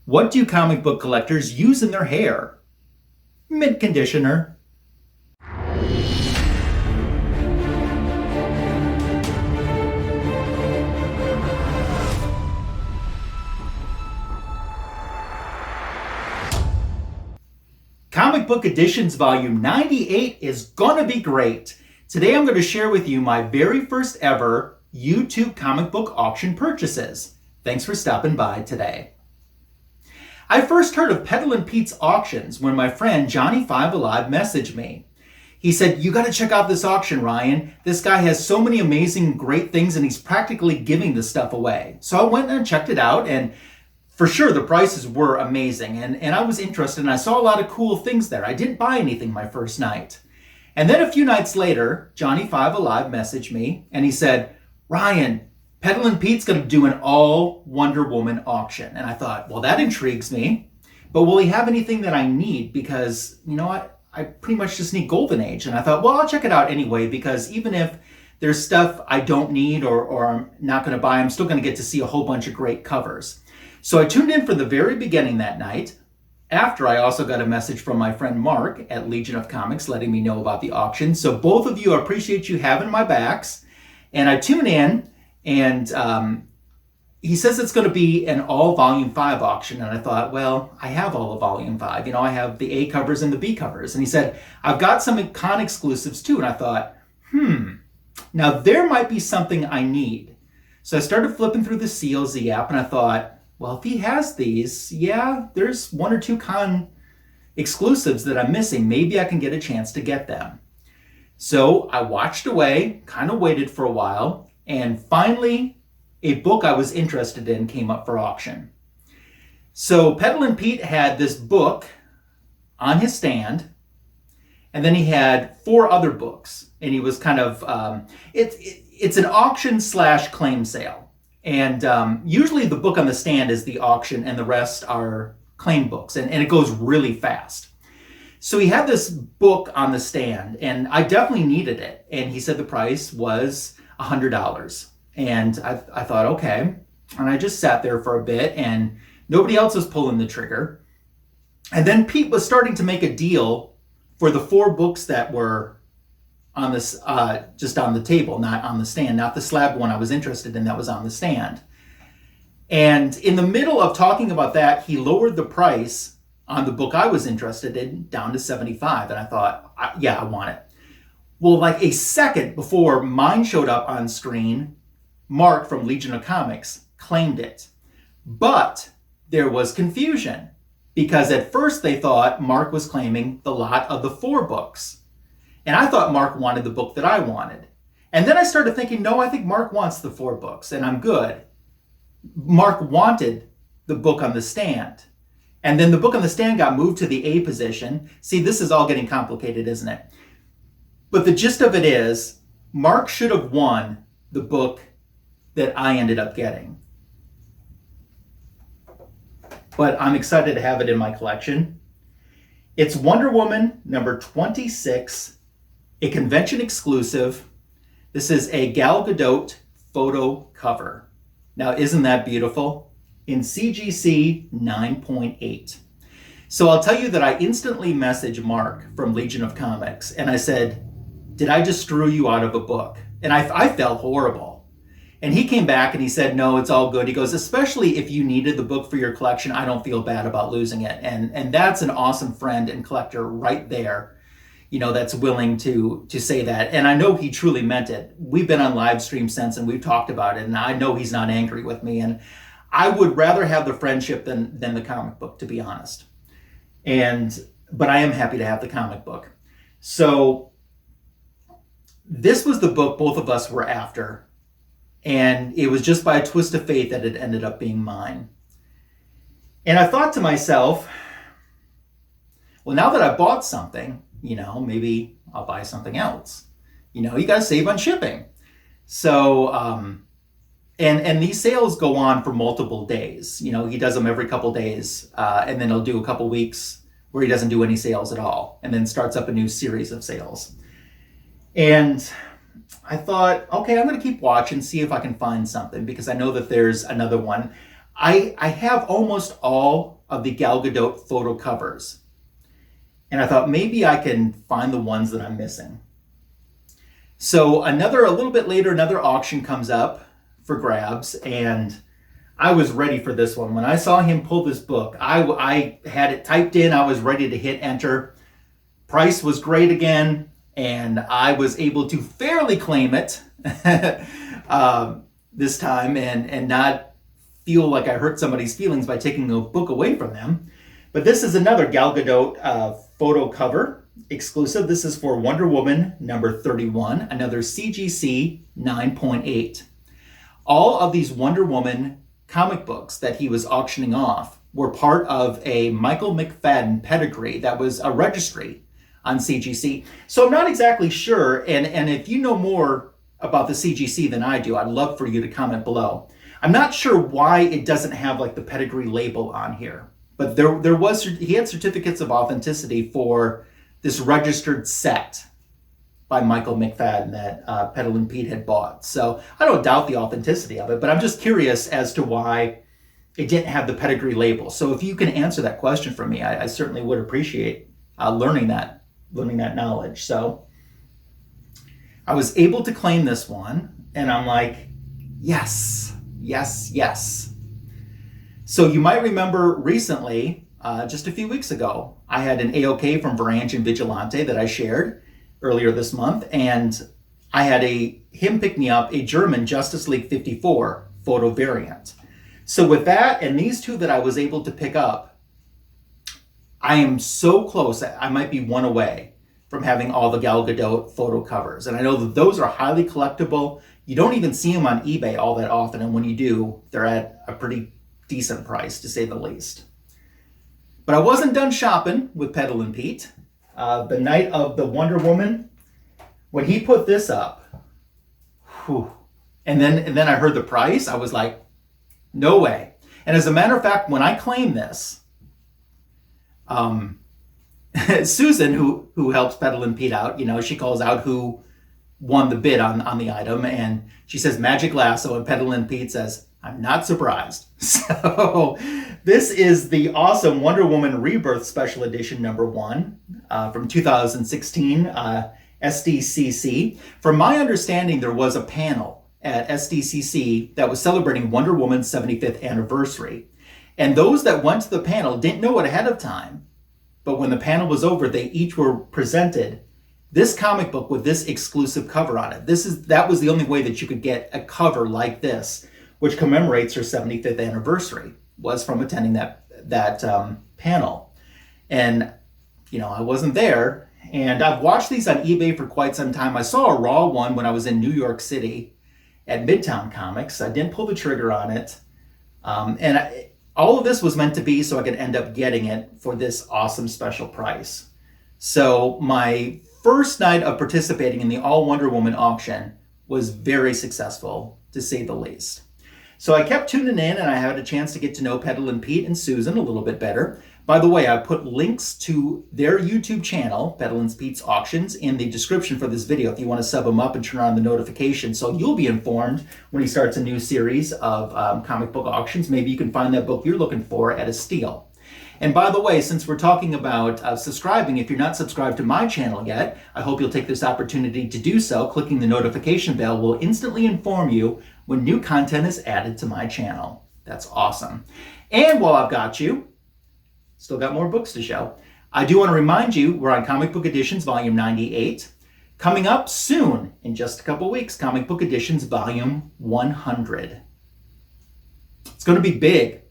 What do comic book collectors use in their hair? Mint conditioner. Comic Book Editions Volume 98 is gonna be great. Today I'm going to share with you my very first ever YouTube comic book auction purchases. Thanks for stopping by today. I first heard of Peddlin' Pete's auctions when my friend Johnny Five Alive messaged me. He said, "You got to check out this auction, Ryan. This guy has so many amazing, great things, and he's practically giving this stuff away." So I went and checked it out, and for sure the prices were amazing, and I was interested, and I saw a lot of cool things there. I didn't buy anything my first night. And then a few nights later, Johnny Five Alive messaged me, and he said, "Ryan, Peddlin' Pete's going to do an all Wonder Woman auction." And I thought, well, that intrigues me. But will he have anything that I need? Because, I pretty much just need Golden Age. And I thought, well, I'll check it out anyway, because even if there's stuff I don't need or I'm not going to buy, I'm still going to get to see a whole bunch of great covers. So I tuned in from the very beginning that night. After, I also got a message from my friend Mark at Legion of Comics letting me know about the auction. So both of you, I appreciate you having my backs. And I tune in, and he says it's going to be an all Volume 5 auction. And I thought, well, I have all of Volume 5. I have the A covers and the B covers. And he said, "I've got some con exclusives too." And I thought, now there might be something I need. So I started flipping through the CLZ app, and I thought, well, if he has these, yeah, there's one or two con exclusives that I'm missing. Maybe I can get a chance to get them. So I watched away, kind of waited for a while, and finally a book I was interested in came up for auction. So Peddlin' Pete had this book on his stand, and then he had 4 other books, and he was kind of, it's an auction / claim sale. And usually the book on the stand is the auction and the rest are claim books, and it goes really fast. So he had this book on the stand, and I definitely needed it. And he said the price was $100. And I thought, okay. And I just sat there for a bit, and nobody else was pulling the trigger. And then Pete was starting to make a deal for the 4 books that were on this, just on the table, not on the stand, not the slab one I was interested in that was on the stand. And in the middle of talking about that, he lowered the price on the book I was interested in down to $75. And I thought, yeah, I want it. Well, like a second before mine showed up on screen, Mark from Legion of Comics claimed it. But there was confusion, because at first they thought Mark was claiming the lot of the 4 books. And I thought Mark wanted the book that I wanted. And then I started thinking, no, I think Mark wants the 4 books, and I'm good. Mark wanted the book on the stand. And then the book on the stand got moved to the A position. See, this is all getting complicated, isn't it? But the gist of it is, Mark should have won the book that I ended up getting. But I'm excited to have it in my collection. It's Wonder Woman number 26, a convention exclusive. This is a Gal Gadot photo cover. Now, isn't that beautiful? In CGC 9.8. So I'll tell you that I instantly messaged Mark from Legion of Comics, and I said, "Did I just screw you out of a book?" And I felt horrible. And he came back and he said, "No, it's all good." He goes, "Especially if you needed the book for your collection, I don't feel bad about losing it." And that's an awesome friend and collector right there, that's willing to say that. And I know he truly meant it. We've been on live stream since, and we've talked about it, and I know he's not angry with me. And I would rather have the friendship than the comic book, to be honest. But I am happy to have the comic book. So this was the book both of us were after. And it was just by a twist of fate that it ended up being mine. And I thought to myself, well, now that I bought something, maybe I'll buy something else. You got to save on shipping. So, and these sales go on for multiple days. He does them every couple days, and then he'll do a couple weeks where he doesn't do any sales at all, and then starts up a new series of sales. And I thought, okay, I'm going to keep watching, see if I can find something, because I know that there's another one. I have almost all of the Gal Gadot photo covers. And I thought maybe I can find the ones that I'm missing. So a little bit later, another auction comes up for grabs, and I was ready for this one. When I saw him pull this book, I had it typed in, I was ready to hit enter. Price was great again, and I was able to fairly claim it this time and not feel like I hurt somebody's feelings by taking a book away from them. But this is another Gal Gadot photo cover exclusive. This is for Wonder Woman number 31, another CGC 9.8. All of these Wonder Woman comic books that he was auctioning off were part of a Michael McFadden pedigree that was a registry on CGC. So I'm not exactly sure, and if you know more about the CGC than I do, I'd love for you to comment below. I'm not sure why it doesn't have like the pedigree label on here, but he had certificates of authenticity for this registered set by Michael McFadden that Petal and Pete had bought. So I don't doubt the authenticity of it, but I'm just curious as to why it didn't have the pedigree label. So if you can answer that question for me, I certainly would appreciate learning that knowledge. So I was able to claim this one, and I'm like, yes. So you might remember recently, just a few weeks ago, I had an AOK from Varangian and Vigilante that I shared earlier this month, and I had him pick me up a German Justice League 54 photo variant. So with that and these two that I was able to pick up, I am so close. I might be one away from having all the Gal Gadot photo covers. And I know that those are highly collectible. You don't even see them on eBay all that often. And when you do, they're at a pretty decent price, to say the least. But I wasn't done shopping with Petal and Pete. The night of the Wonder Woman, when he put this up, and then I heard the price, I was like, no way. And as a matter of fact, when I claimed this, Susan, who helps Petal and Pete out, she calls out who won the bid on the item, and she says Magic Lasso, and Petal and Pete says, I'm not surprised. So this is the awesome Wonder Woman Rebirth Special Edition number 1 from 2016 SDCC. From my understanding, there was a panel at SDCC that was celebrating Wonder Woman's 75th anniversary. And those that went to the panel didn't know it ahead of time. But when the panel was over, they each were presented this comic book with this exclusive cover on it. That was the only way that you could get a cover like this, which commemorates her 75th anniversary, was from attending that panel. And, I wasn't there. And I've watched these on eBay for quite some time. I saw a raw one when I was in New York City at Midtown Comics. I didn't pull the trigger on it. All of this was meant to be so I could end up getting it for this awesome special price. So my first night of participating in the All Wonder Woman auction was very successful, to say the least. So I kept tuning in, and I had a chance to get to know Petal and Pete and Susan a little bit better. By the way, I put links to their YouTube channel, Petal and Pete's Auctions, in the description for this video if you want to sub them up and turn on the notifications so you'll be informed when he starts a new series of comic book auctions. Maybe you can find that book you're looking for at a steal. And by the way, since we're talking about subscribing, if you're not subscribed to my channel yet, I hope you'll take this opportunity to do so. Clicking the notification bell will instantly inform you when new content is added to my channel. That's awesome. And while I've got you, still got more books to show. I do want to remind you, we're on Comic Book Editions Volume 98. Coming up soon, in just a couple weeks, Comic Book Editions Volume 100. It's going to be big.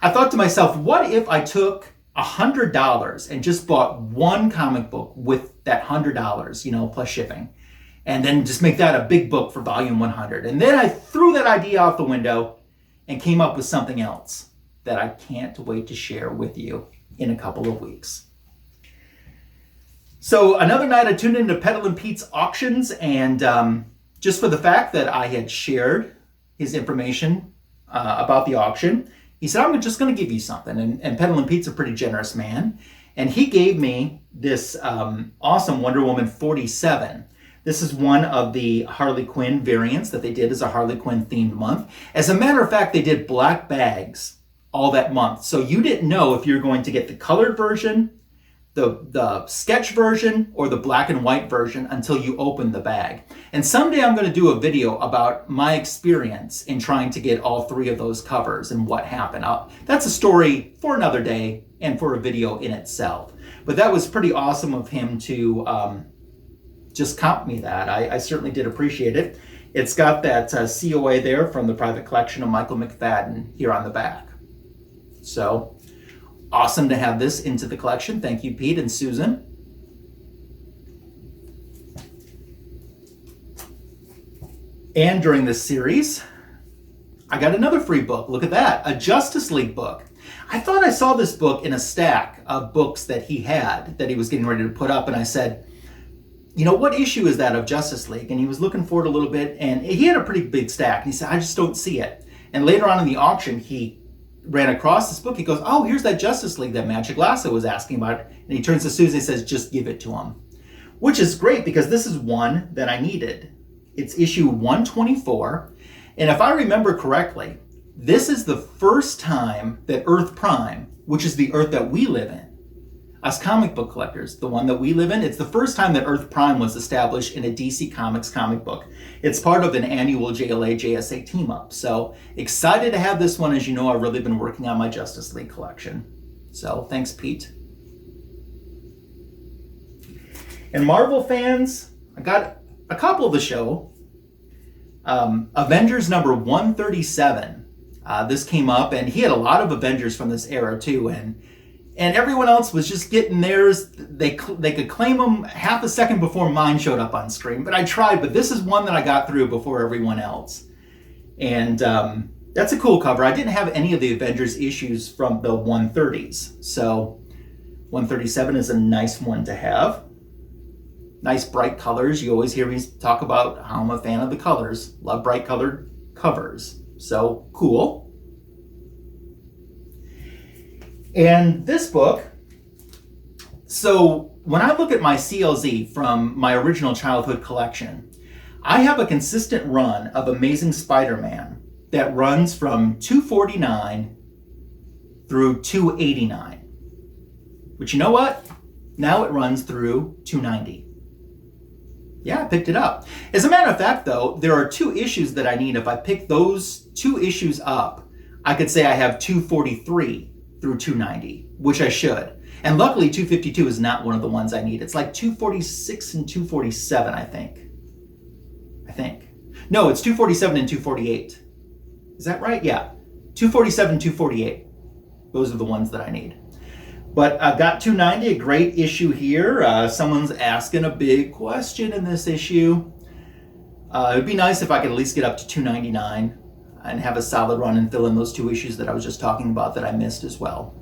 I thought to myself, what if I took $100 and just bought one comic book with that $100, plus shipping, and then just make that a big book for Volume 100. And then I threw that idea out the window and came up with something else that I can't wait to share with you in a couple of weeks. So another night I tuned into Petal and Pete's Auctions, and just for the fact that I had shared his information about the auction, he said, I'm just going to give you something. And Petal and Pete's a pretty generous man. And he gave me this awesome Wonder Woman 47 This is one of the Harley Quinn variants that they did as a Harley Quinn themed month. As a matter of fact, they did black bags all that month. So you didn't know if you're going to get the colored version, the sketch version, or the black and white version until you open the bag. And someday I'm going to do a video about my experience in trying to get all three of those covers and what happened. That's a story for another day and for a video in itself. But that was pretty awesome of him to just comp me that. I certainly did appreciate it. It's got that COA there from the private collection of Michael McFadden here on the back. So awesome to have this into the collection. Thank you, Pete and Susan. And during this series, I got another free book. Look at that, a Justice League book. I thought I saw this book in a stack of books that he had that he was getting ready to put up, and I said, you know, what issue is that of Justice League? And he was looking for it a little bit, and he had a pretty big stack. And he said, I just don't see it. And later on in the auction, he ran across this book. He goes, oh, here's that Justice League that Magic Lasso was asking about. And he turns to Susan and says, just give it to him. Which is great because this is one that I needed. It's issue 124. And if I remember correctly, this is the first time that Earth Prime, which is the Earth that we live in, us comic book collectors, the one that we live in, it's the first time that Earth Prime was established in a DC Comics comic book. It's part of an annual JLA JSA team up. So excited to have this one. As you know, I've really been working on my Justice League collection. So thanks, Pete. And Marvel fans, I got a couple of the show. Avengers number 137. This came up, and he had a lot of Avengers from this era too, and everyone else was just getting theirs. They could claim them half a second before mine showed up on screen, but I tried. But this is one that I got through before everyone else, and that's a cool cover. I didn't have any of the Avengers issues from the 130s, so 137 is a nice one to have. Nice bright colors. You always hear me talk about how I'm a fan of the colors. Love bright colored covers. So cool. And this book, so when I look at my CLZ from my original childhood collection, I have a consistent run of Amazing Spider-Man that runs from 249 through 289. But you know what? Now it runs through 290. Yeah, I picked it up. As a matter of fact, though, there are two issues that I need. If I pick those two issues up, I could say I have 243 through 290, which I should. And luckily, 252 is not one of the ones I need. It's like 246 and 247, I think. No, it's 247 and 248. Is that right? Yeah. 247, 248. Those are the ones that I need. But I've got 290, a great issue here. Someone's asking a big question in this issue. It'd be nice if I could at least get up to 299 and have a solid run and fill in those two issues that I was just talking about that I missed as well.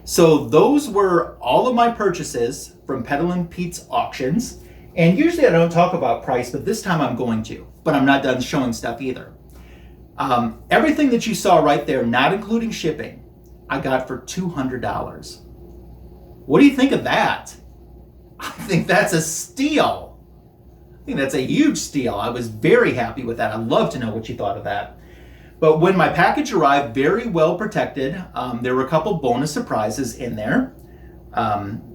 So those were all of my purchases from Peddlin' Pete's auctions. And usually I don't talk about price, but this time I'm going to. But I'm not done showing stuff either. Everything that you saw right there, not including shipping, I got for $200. What do you think of that? I think that's a steal. I think that's a huge steal. I was very happy with that. I'd love to know what you thought of that. But when my package arrived, very well protected, there were a couple bonus surprises in there.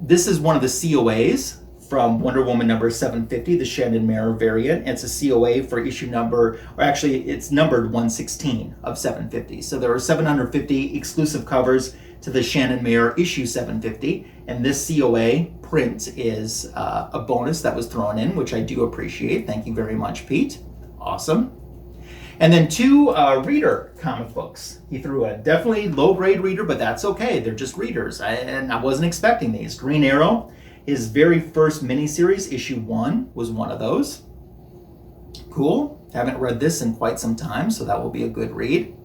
This is one of the COAs from Wonder Woman number 750, the Shannon Maer variant. It's a COA for issue number, or actually it's numbered 116 of 750. So there are 750 exclusive covers to the Shannon Maer issue 750. And this COA print is a bonus that was thrown in, which I do appreciate. Thank you very much, Pete. Awesome. And then two reader comic books. He threw a definitely low-grade reader, but that's okay. They're just readers. And I wasn't expecting these. Green Arrow. His very first miniseries, issue 1, was one of those. Cool. Haven't read this in quite some time, so that will be a good read.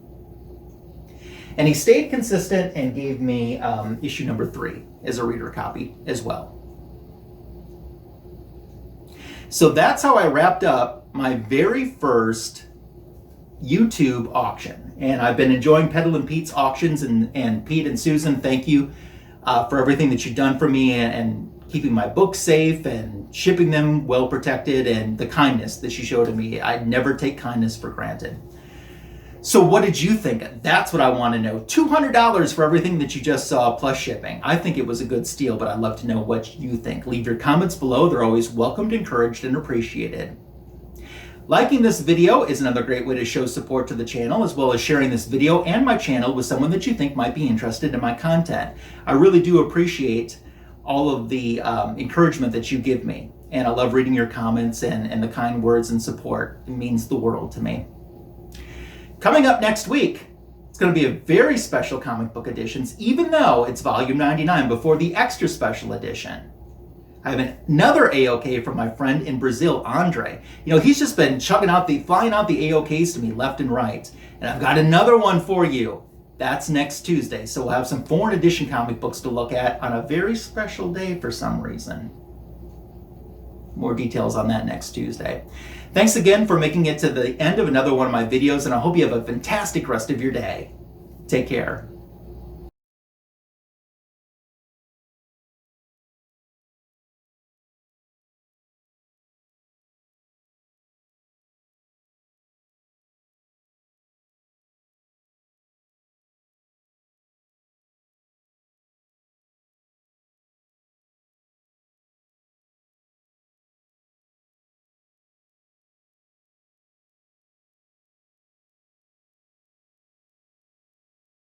And he stayed consistent and gave me issue number 3 as a reader copy as well. So that's how I wrapped up my very first YouTube auction. And I've been enjoying Peddlin' Pete's auctions, and Pete and Susan, thank you for everything that you've done for me and keeping my books safe and shipping them well protected, and the kindness that she showed to me. I never take kindness for granted. So what did you think? That's what I want to know. $200 for everything that you just saw plus shipping. I think it was a good steal, but I'd love to know what you think. Leave your comments below. They're always welcomed, encouraged, and appreciated. Liking this video is another great way to show support to the channel, as well as sharing this video and my channel with someone that you think might be interested in my content. I really do appreciate all of the encouragement that you give me. And I love reading your comments and the kind words and support. It means the world to me. Coming up next week, it's going to be a very special comic book editions, even though it's volume 99 before the extra special edition. I have another AOK from my friend in Brazil, Andre. You know, he's just been flying out the AOKs to me left and right. And I've got another one for you. That's next Tuesday. So we'll have some foreign edition comic books to look at on a very special day for some reason. More details on that next Tuesday. Thanks again for making it to the end of another one of my videos, and I hope you have a fantastic rest of your day. Take care.